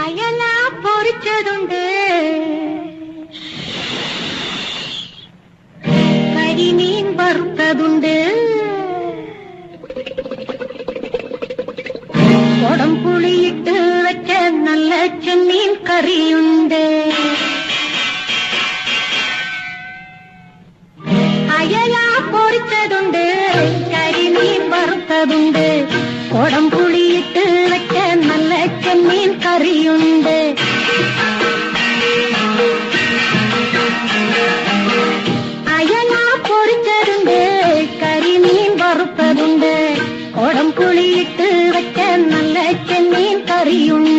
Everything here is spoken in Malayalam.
അയല പൊരിച്ചതുണ്ട്, കരിമീൻ വറുത്തതുണ്ട്, കൊടംപുളിയിട്ട് വെച്ച നല്ല ചെമ്മീൻ കറിയുണ്ട്. അയല പൊരിച്ചതുണ്ട്, കരിമീൻ വറുത്തതുണ്ട്, കൊടംപുളിയിട്ട് വെച്ച നല്ല ചെമ്മീൻ കറിയുണ്ട്. അയല പൊരിച്ചതുണ്ട്, കരിമീൻ വറുത്തതുണ്ട്, കൊടംപുളിയിട്ട് വെച്ച നല്ല ചെമ്മീൻ കറിയുണ്ട്.